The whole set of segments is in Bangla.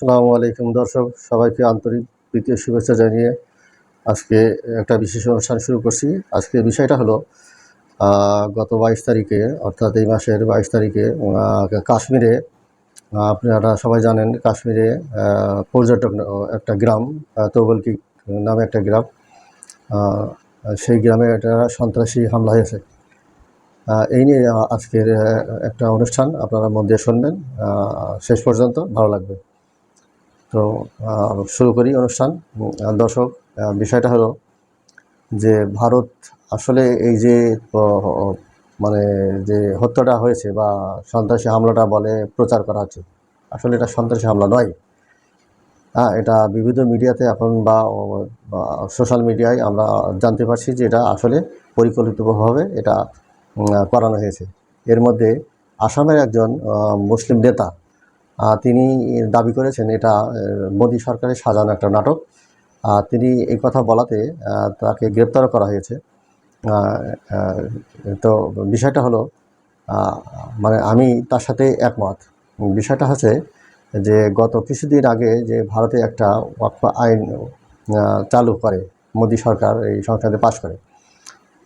আসসালামু আলাইকুম দর্শক, সবাইকে আন্তরিক প্রীতি ও শুভেচ্ছা জানিয়ে আজকে একটা বিশেষ অনুষ্ঠান শুরু করছি। আজকের বিষয়টা হলো গত 22 তারিখে, অর্থাৎ এই মাসের 22 তারিখে কাশ্মীরে, আপনারা সবাই জানেন কাশ্মীরে পর্যটক একটা গ্রাম, তৌবলকি নামে একটা গ্রাম, সেই গ্রামে একটা সন্ত্রাসী হামলা হয়েছে। এই নিয়ে আজকের একটা অনুষ্ঠান, আপনারা মন দিয়ে শুনবেন, শেষ পর্যন্ত ভালো লাগবে। তো শুরু করি অনুষ্ঠান। দর্শক, বিষয়টা হলো যে ভারত আসলে এই যে মানে যে হত্যাটা হয়েছে বা সন্ত্রাসী হামলাটা বলে প্রচার করা হচ্ছে, আসলে এটা সন্ত্রাসী হামলা নয়। হ্যাঁ, এটা বিবিধ মিডিয়াতে এখন বা সোশ্যাল মিডিয়ায় আমরা জানতে পারছি যে এটা আসলে পরিকল্পিতভাবে এটা করানো হয়েছে। এর মধ্যে আসামের একজন মুসলিম নেতা, তিনি দাবি করেছেন এটা মোদী সরকারের সাজানো একটা নাটক। তিনি এই কথা বলাতে তাকে গ্রেপ্তারও করা হয়েছে। তো বিষয়টা হলো, মানে আমি তার সাথে একমত। বিষয়টা হচ্ছে যে গত কিছুদিন আগে যে ভারতে একটা ওয়াকফ আইন চালু করে মোদী সরকার, এই সংসদে পাশ করে।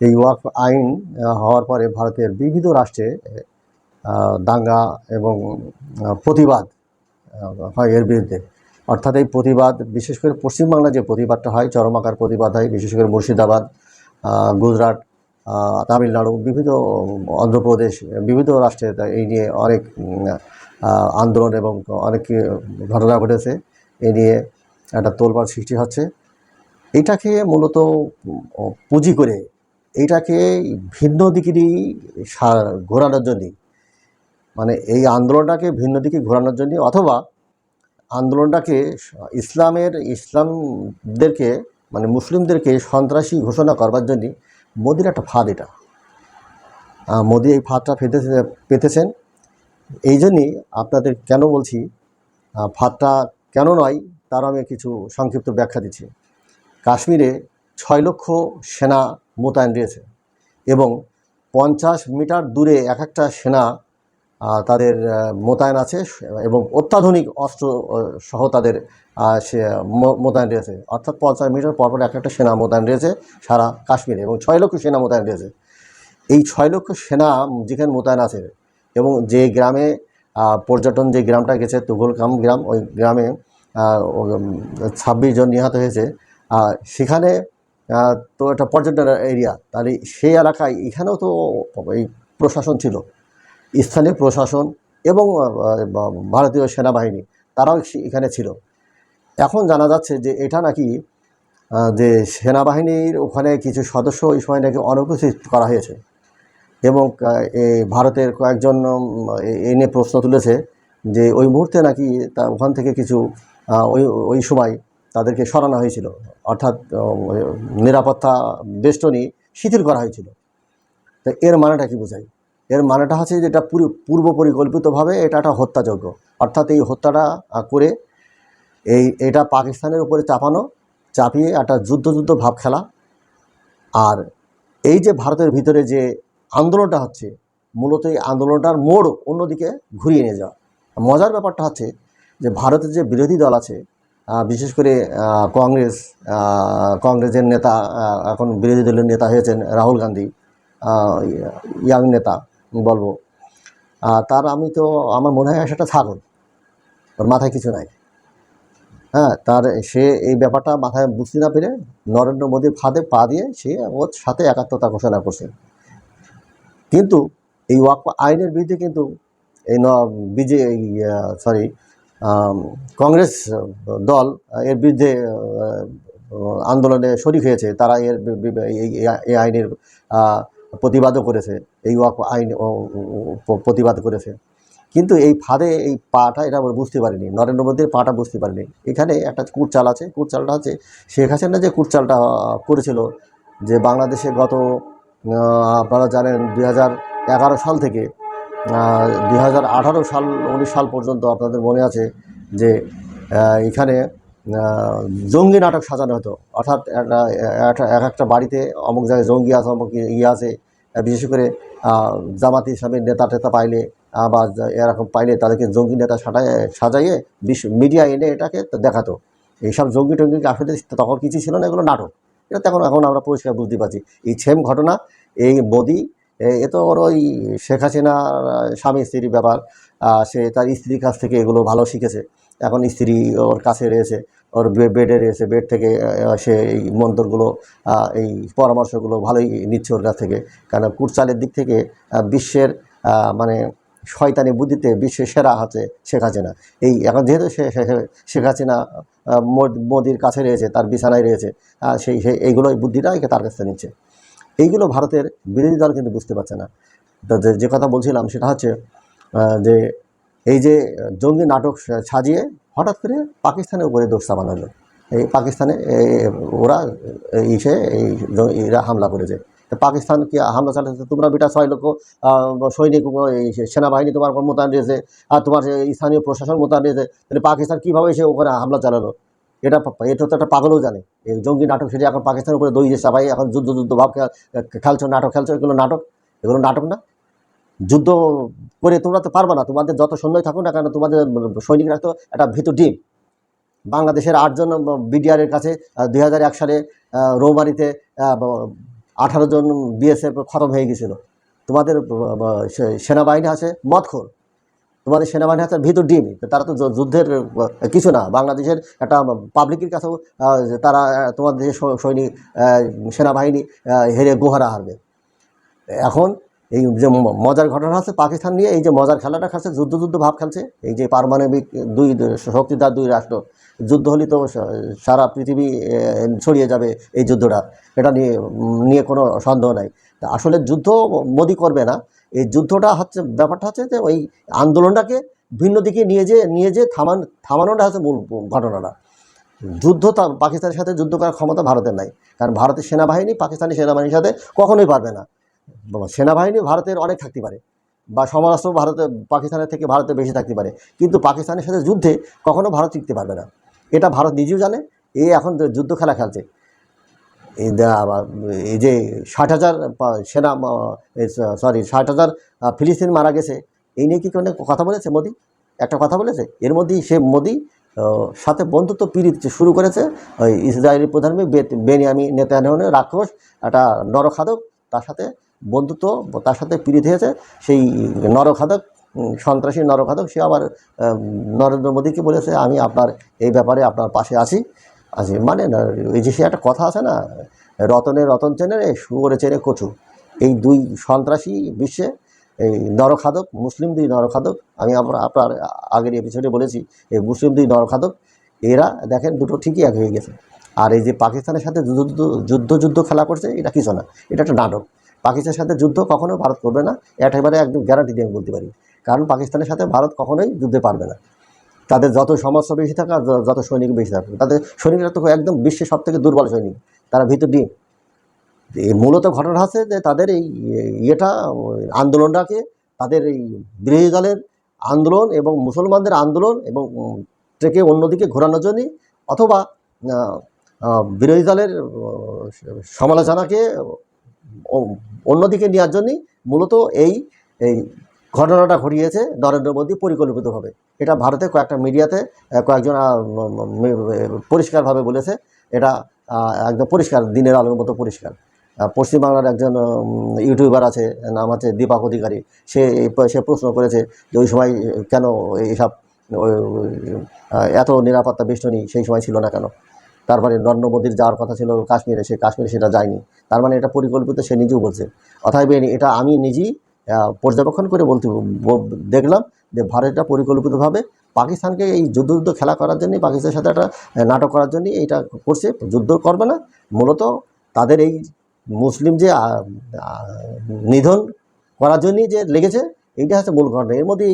এই ওয়াকফ আইন হওয়ার পরে ভারতের বিবিধ রাষ্ট্রে দাঙ্গা এবং প্রতিবাদ হয় এর বিরুদ্ধে। অর্থাৎ এই প্রতিবাদ, বিশেষ করে পশ্চিমবাংলায় যে প্রতিবাদটা হয়, চরম আকার প্রতিবাদ হয়, বিশেষ করে মুর্শিদাবাদ, গুজরাট, তামিলনাড়ু, বিভিন্ন অন্ধ্রপ্রদেশ, বিবিধ রাষ্ট্রে এই নিয়ে অনেক আন্দোলন এবং অনেক ঘটনা ঘটেছে। এই নিয়ে একটা তোলপাড় সৃষ্টি হচ্ছে। এটাকে মূলত পুঁজি করে এইটাকে ভিন্ন দিকেরই ঘোরানোর জন্যই, মানে এই আন্দোলনটাকে ভিন্ন দিকে ঘোরানোর জন্য, অথবা আন্দোলনটাকে ইসলামদেরকে, মানে মুসলিমদেরকে সন্ত্রাসী ঘোষণা করবার জন্য মোদির একটা ফাঁদ। এটা মোদি এই ফাঁদটা পেতেছেন। এই জন্যই আপনাদের কেন বলছি, ফাঁদটা কেন নয় তার আমি কিছু সংক্ষিপ্ত ব্যাখ্যা দিচ্ছি। কাশ্মীরে 6 লক্ষ সেনা মোতায়েন রয়েছে এবং 50 মিটার দূরে এক একটা সেনা তাদের মোতায়েন আছে এবং অত্যাধুনিক অস্ত্র সহ তাদের মোতায়েন রয়েছে। অর্থাৎ 50 মিটার পরপর এক একটা সেনা মোতায়েন রয়েছে সারা কাশ্মীরে, এবং 6 লক্ষ সেনা মোতায়েন রয়েছে। এই 6 লক্ষ সেনা যেখানে মোতায়েন আছে, এবং যে গ্রামে পর্যটন, যে গ্রামটা গেছে তুঘলকাম গ্রাম, ওই গ্রামে 26 জন নিহত হয়েছে। সেখানে তো একটা পর্যটন এরিয়া, তাহলে সেই এলাকায় এখানেও তো এই প্রশাসন ছিল, স্থানীয় প্রশাসন এবং ভারতীয় সেনাবাহিনী, তারাও এখানে ছিল। এখন জানা যাচ্ছে যে এটা নাকি যে সেনাবাহিনীর ওখানে কিছু সদস্য ওই সময় নাকি অনুপস্থিত করা হয়েছে, এবং ভারতের কয়েকজন এই নিয়ে প্রশ্ন তুলেছে যে ওই মুহূর্তে নাকি ওখান থেকে কিছু ওই সময় তাদেরকে সরানো হয়েছিল, অর্থাৎ নিরাপত্তা বেষ্টনী শিথিল করা হয়েছিল। তো এর মানেটা কি বোঝায়? এর মানেটা হচ্ছে যে এটা পূর্ব পরিকল্পিতভাবে এটা একটা হত্যাযজ্ঞ, অর্থাৎ এই হত্যাটা করে এটা পাকিস্তানের উপরে চাপিয়ে একটা যুদ্ধ ভাব খেলা। আর এই যে ভারতের ভিতরে যে আন্দোলনটা হচ্ছে, মূলত এই আন্দোলনটার মোড় অন্যদিকে ঘুরিয়ে নিয়ে যাওয়া। মজার ব্যাপারটা হচ্ছে যে ভারতের যে বিরোধী দল আছে, বিশেষ করে কংগ্রেসের নেতা, এখন বিরোধী দলের নেতা হয়েছেন রাহুল গান্ধী, ইয়াং নেতা বলবো, তার আমি তো আমার মনে হয় সেটা ছাগল, ওর মাথায় কিছু নাই। হ্যাঁ, সে এই ব্যাপারটা মাথায় বুঝতে না পেরে নরেন্দ্র মোদীর ফাঁদে পা দিয়ে সে ওর সাথে একাত্মতা ঘোষণা করছে। কিন্তু এই ওয়াকফ আইনের বিরুদ্ধে কিন্তু এই কংগ্রেস দল এর বিরুদ্ধে আন্দোলনে শরিক হয়েছে। তারা এই আইনের প্রতিবাদও করেছে, এই ওয়াকফ আইন প্রতিবাদ করেছে। কিন্তু এই ফাঁদে এই পাটা এটা আমরা বুঝতে পারিনি, নরেন্দ্র মোদীর পাটা বুঝতে পারিনি। এখানে একটা কুটচাল আছে। কুটচালটা হচ্ছে শেখ হাসিনা যে কুটচালটা করেছিল, যে বাংলাদেশে গত আপনারা জানেন 2011 সাল থেকে 2018 সাল 19 সাল পর্যন্ত আপনাদের মনে আছে যে এখানে জঙ্গি নাটক সাজানো হতো। অর্থাৎ এক একটা বাড়িতে অমুক জায়গায় জঙ্গি আছে, অমুক ইয়ে আছে, বিশেষ করে জামাতি ইসলামের নেতা টেতা পাইলে বা এরকম পাইলে তাদেরকে জঙ্গি নেতা সাজাইয়ে মিডিয়া এনে এটাকে দেখাতো। এইসব জঙ্গি টঙ্গি আসলে তখন কিছু ছিল না, এগুলো নাটক। এটা তখন এখন আমরা পরিষ্কার বুঝতে পারছি। এই সেম ঘটনা এই মোদি, এ তো ওর ওই শেখ হাসিনার স্বামী স্ত্রীর ব্যাপার। সে তার স্ত্রীর কাছ থেকে এগুলো ভালো শিখেছে। এখন স্ত্রী ওর কাছে রয়েছে, ওর বেডে রয়েছে, বেড থেকে সে এই মন্তরগুলো, এই পরামর্শগুলো ভালোই নিচ্ছে ওর কাছ থেকে। কারণ কুটচালের দিক থেকে বিশ্বের মানে শয়তানি বুদ্ধিতে বিশ্বের সেরা হচ্ছে শেখ হাসিনা। এই এখন যেহেতু শেখ হাসিনা মোদির কাছে রয়েছে, তার বিছানায় রয়েছে, সেই এইগুলো বুদ্ধিটা তার কাছে নিচ্ছে। এইগুলো ভারতের বিরোধী দল কিন্তু বুঝতে পারছে না। তো যে কথা বলছিলাম সেটা হচ্ছে যে এই যে জঙ্গি নাটক সাজিয়ে হঠাৎ করে পাকিস্তানের উপরে দোষ চাপানো হলো। এই পাকিস্তানে ওরা এরা হামলা করেছে। তো পাকিস্তান কি হামলা চালাচ্ছে? তোমরা বেটা 6 লক্ষ সৈনিক, এই সেনাবাহিনী তোমার মোতায়েন রয়েছে, আর তোমার স্থানীয় প্রশাসন মোতায়েন রয়েছে, তাহলে পাকিস্তান কীভাবে এসে ওখানে হামলা চালালো? এটা তো একটা পাগলও জানে। এই জঙ্গি নাটক সেটা এখন পাকিস্তানের উপরে দই যে চাপাই এখন যুদ্ধ ভাব খেলছো, নাটক খেলছো। এগুলো নাটক না। যুদ্ধ করে তোমরা তো পারবে না, তোমাদের যত সৈন্যই থাকুক না কেন, তোমাদের সৈনিকরা তো একটা ভীতু ডিম। বাংলাদেশের 8 জন বিডিআরের কাছে 2001 সালে রৌমারিতে 18 জন বিএসএফ খতম হয়ে গেছিল। তোমাদের সেনাবাহিনী আছে মদখোর, তোমাদের সেনাবাহিনী আছে ভিতর ডিম। তারা তো যুদ্ধের কিছু না। বাংলাদেশের একটা পাবলিকের কাছেও তারা তোমাদের দেশের সৈনিক সেনাবাহিনী হেরে গোহারা হারবে। এখন এই যে মজার ঘটনা আছে পাকিস্তান নিয়ে, এই যে মজার খেলাটা খেলছে, যুদ্ধ ভাব খেলছে। এই যে পারমাণবিক দুই শক্তিধর দুই রাষ্ট্র, যুদ্ধ হলে তো সারা পৃথিবী ছড়িয়ে যাবে এই যুদ্ধটা। এটা নিয়ে কোনো সন্দেহ নাই। আসলে যুদ্ধ মোদি করবে না। এই যুদ্ধটা হচ্ছে, ব্যাপারটা হচ্ছে যে ওই আন্দোলনটাকে ভিন্ন দিকে নিয়ে যে থামানোটা হচ্ছে মূল ঘটনাটা। যুদ্ধ পাকিস্তানের সাথে যুদ্ধ করার ক্ষমতা ভারতের নাই। কারণ ভারতের সেনাবাহিনী পাকিস্তানি সেনাবাহিনীর সাথে কখনোই পারবে না। সেনাবাহিনী ভারতের অনেক থাকতে পারে, বা সমরাস্ত্র পাকিস্তানের থেকে ভারতের বেশি থাকতে পারে, কিন্তু পাকিস্তানের সাথে যুদ্ধে কখনো ভারত টিকতে পারবে না। এটা ভারত নিজেও জানে। এখন যুদ্ধ খেলা খেলছে। এই যে 60,000 সেনা, 60,000 ফিলিস্তিন মারা গেছে, এই নিয়ে কি কোনো কথা বলেছে মোদি? একটা কথা বলেছে? এর মধ্যেই সে মোদি সাথে বন্ধুত্ব পিরিত শুরু করেছে ওই ইসরায়েলি প্রধানমন্ত্রী বেনিয়ামিন নেতানিয়াহুর রাক্ষস, একটা নরখাদক, তার সাথে বন্ধুত্ব, তার সাথে পিরিত হয়েছে। সেই নরখাদক, সন্ত্রাসী নরখাদক, সে আবার নরেন্দ্র মোদীকে বলেছে আমি আপনার এই ব্যাপারে আপনার পাশে আছি। মানে এই যে সে একটা কথা আছে না, রতন চেনে রে, শুয়োরে চেনে কচু। এই দুই সন্ত্রাসী বিশ্বে, এই নরখাদক, মুসলিম দুই নরখাদক, আমি আপনার আগের এপিসোডে বলেছি, এই মুসলিম দুই নরখাদক, এরা দেখেন দুটো ঠিকই এক হয়ে গেছে। আর এই যে পাকিস্তানের সাথে যুদ্ধ খেলা করছে, এটা কিছু না, এটা একটা নাটক। পাকিস্তানের সাথে যুদ্ধ কখনো ভারত করবে না, একেবারে একদম গ্যারান্টি দিয়ে আমি বলতে পারি। কারণ পাকিস্তানের সাথে ভারত কখনোই যুদ্ধে পারবে না। তাদের যত সমস্যা বেশি থাকে, যত সৈনিক বেশি থাকে, তাদের সৈনিকরা তো একদম বিশ্বের সবথেকে দুর্বল সৈনিক, তারা ভিতর ডিম। মূলত ঘটনা আছে যে তাদের এই আন্দোলনটাকে, তাদের এই বিরোধী দলের আন্দোলন এবং মুসলমানদের আন্দোলন এবং থেকে অন্যদিকে ঘোরানোর জন্যই, অথবা বিরোধী দলের সমালোচনাকে অন্যদিকে নেওয়ার জন্যই মূলত এই ঘটনাটা ঘটিয়েছে নরেন্দ্র মোদী পরিকল্পিতভাবে। এটা ভারতে কয়েকটা মিডিয়াতে কয়েকজন পরিষ্কারভাবে বলেছে। এটা একদম পরিষ্কার, দিনের আলোর মতো পরিষ্কার। পশ্চিমবাংলার একজন ইউটিউবার আছে, নাম আছে দীপক অধিকারী। সে প্রশ্ন করেছে যে ওই সময় কেন এইসব এত নিরাপত্তা বেষ্টনী সেই সময় ছিল না কেন? তারপরে নরেন্দ্র মোদীর যাওয়ার কথা ছিল কাশ্মীরে, কাশ্মীরে সেটা যায়নি। তার মানে এটা পরিকল্পিত, সে নিজেও বলছে। অতএব এটা আমি নিজেই পর্যবেক্ষণ করে দেখলাম যে ভারতটা পরিকল্পিতভাবে পাকিস্তানকে এই যুদ্ধ খেলা করার জন্যই, পাকিস্তানের সাথে একটা নাটক করার জন্যই এইটা করছে। যুদ্ধ করবে না, মূলত তাদের এই মুসলিম যে নিধন করার জন্যই যে লেগেছে, এইটা হচ্ছে মূল ঘটনা। এর মধ্যে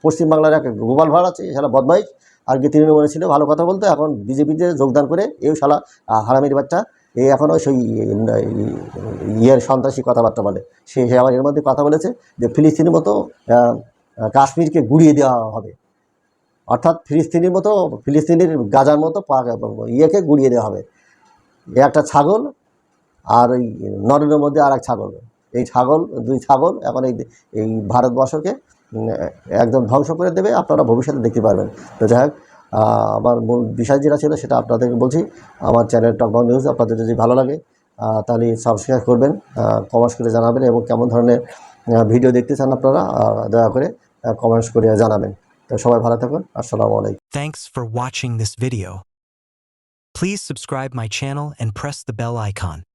পশ্চিমবাংলার এক গোপাল ভাঁড় আছে, শালা বদমাইশ, আর কি তৃণমূলে ছিল, ভালো কথা বলতো, এখন বিজেপিতে যোগদান করে এই শালা হারামির বাচ্চা, এই এখনও সেই সন্ত্রাসী কথাবার্তা বলে। সে আবার এর মধ্যে কথা বলেছে যে ফিলিস্তিনের মতো কাশ্মীরকে গুড়িয়ে দেওয়া হবে, অর্থাৎ ফিলিস্তিনের গাজার মতো ইয়েকে গুড়িয়ে দেওয়া হবে। একটা ছাগল আর ওই নরেন্দ্র মোদী আর এক ছাগল, এই দুই ছাগল এখন এই ভারতবর্ষকে একদম ধ্বংস করে দেবে, আপনারা ভবিষ্যতে দেখতে পারবেন। তো যাই হোক, আমার মূল বিষয় যেটা ছিল সেটা আপনাদেরকে বলছি। আমার চ্যানেল টকবাং নিউজ আপনাদের যদি ভালো লাগে তাহলে সাবস্ক্রাইব করবেন, কমেন্টস করে জানাবেন, এবং কেমন ধরনের ভিডিও দেখতে চান আপনারা দয়া করে কমেন্টস করে জানাবেন। তো সবাই ভালো থাকুন। আসসালামু আলাইকুম। Thanks for watching this video. Please subscribe my channel and press the bell icon.